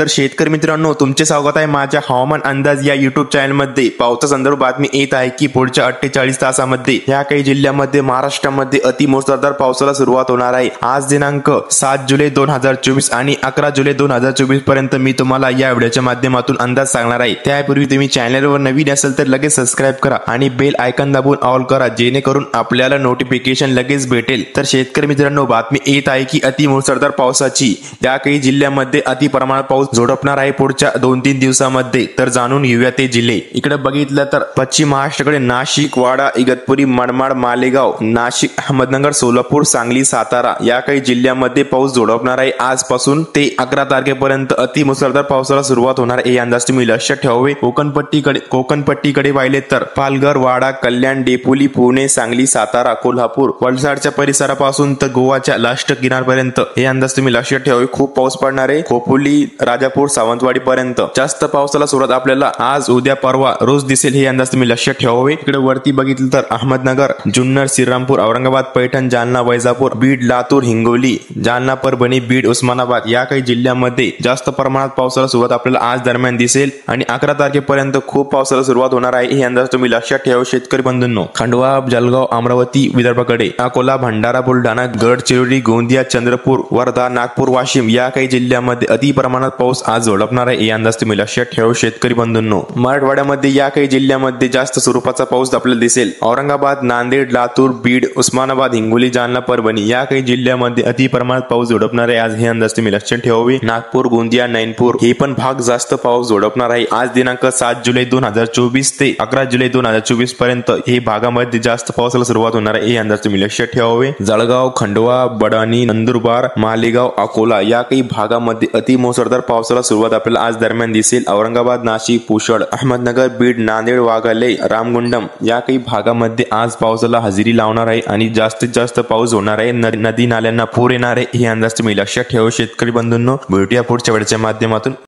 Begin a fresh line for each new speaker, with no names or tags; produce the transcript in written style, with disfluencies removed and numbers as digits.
तर शेतकरी मित्रांनो, तुमचे स्वागत आहे माझ्या हवामान अंदाज या युट्यूब चॅनलमध्ये। पावसासंदर्भात बातमी येत आहे की पुढच्या 48 तासामध्ये या काही जिल्ह्यांमध्ये महाराष्ट्रामध्ये अतिमुसळधार पावसाला सुरुवात होणार आहे। आज दिनांक 7 जुलै 2024 आणि 11 जुलै 2024 पर्यंत मी तुम्हाला या व्हिडिओच्या माध्यमातून अंदाज सांगणार आहे। त्यापूर्वी तुम्ही चॅनलवर नवीन असेल तर लगेच सबस्क्राइब करा आणि बेल आयकॉन दाबून ऑल करा, जेणेकरून आपल्याला नोटिफिकेशन लगेच भेटेल। तर शेतकरी मित्रांनो, बातमी येत आहे की अतिमुसळधार पावसाची या काही जिल्ह्यांमध्ये अति प्रमाणात पाऊस झोडपणार आहे पुढच्या 2-3 दिवसांमध्ये। तर जाणून घेऊया ते जिल्हे। इकडे बघितलं तर पश्चिम महाराष्ट्राकडे नाशिक, वाडा, इगतपुरी, मनमाड, मालेगाव, नाशिक, अहमदनगर, सोलापूर, सांगली, सातारा या काही जिल्ह्यांमध्ये पाऊस झोडपणार आहे। आजपासून ते 11 तारखेपर्यंत अतिमुसळधार पावसाला सुरुवात होणार आहे, हे अंदाज तुम्ही लक्षात ठेवावे। कोकणपट्टीकडे पाहिले तर पालघर, वाडा, कल्याण, डेपोली, पुणे, सांगली, सातारा, कोल्हापूर, वलसाडच्या परिसरापासून तर गोवाच्या लास्ट किनारपर्यंत हे अंदाज तुम्ही लक्षात ठेवावे। खूप पाऊस पडणार आहे। खोपोली, राजापूर, सावंतवाडी पर्यंत जास्त पावसाला सुरुवात आपल्याला आज, उद्या, परवा रोज दिसेल, हे अंदाज तुम्ही लक्षात ठेवावे। इकडे वरती बघितलं तर अहमदनगर, जुन्नर, श्रीरामपूर, औरंगाबाद, पैठण, जालना, वैजापूर, बीड, लातूर, हिंगोली, जालना, परभणी, बीड, उस्मानाबाद या काही जिल्ह्यांमध्ये जास्त प्रमाणात पावसाला सुरुवात आपल्याला आज दरम्यान दिसेल आणि 11 तारखेपर्यंत खूप पावसाला सुरुवात होणार आहे, हे अंदाज तुम्ही लक्षात ठेवा शेतकरी बंधूंनो। खंडवा, जळगाव, अमरावती, विदर्भाकडे अकोला, भंडारा, बुलढाणा, गडचिरोली, गोंदिया, चंद्रपूर, वर्धा, नागपूर, वाशिम या काही जिल्ह्यांमध्ये अति प्रमाणात पाऊस आज झोडपणार आहे, हे अंदाज तुम्ही लक्षात ठेवा शेतकरी बंधूंनो। मराठवाड्यामध्ये या काही जिल्ह्यांमध्ये जास्त स्वरूपाचा पाऊस आपल्याला दिसेल। औरंगाबाद, नांदेड, लातूर, बीड, उस्मानाबाद, हिंगोली, जालना, परभणी या काही जिल्ह्यांमध्ये अति प्रमाणात पाऊस झोडपणार आहे आज, हे अंदाज तुम्ही लक्षात ठेवावे। नागपूर, गोंदिया, नैनपूर हे पण भाग जास्त पाऊस झोडपणार आहे। आज दिनांक 7 जुलै 2024 ते 11 जुलै 2024 पर्यंत हे भागामध्ये जास्त पावसाला सुरुवात होणार आहे, हे अंदाज तुम्ही लक्षात ठेवावे। जळगाव, खंडवा, बडानी, नंदुरबार, मालेगाव, अकोला या काही भागामध्ये अतिमुसळधार पावसाला सुरुवात आपल्याला आज दरम्यान दिसेल। औरंगाबाद, नाशिक, पुसद, अहमदनगर, बीड, नांदेड, वाघाले, रामगुंडम या काही भागामध्ये आज पावसाला हजेरी लावणार आहे आणि जास्तीत जास्त पाऊस होणार आहे। नदी नाल्यांना पूर येणार आहे, हे अंदाज तुम्ही लक्षात ठेवा शेतकरी बंधूंनो। भेटूया पुढच्या व्हिडिओच्या माध्यमातून।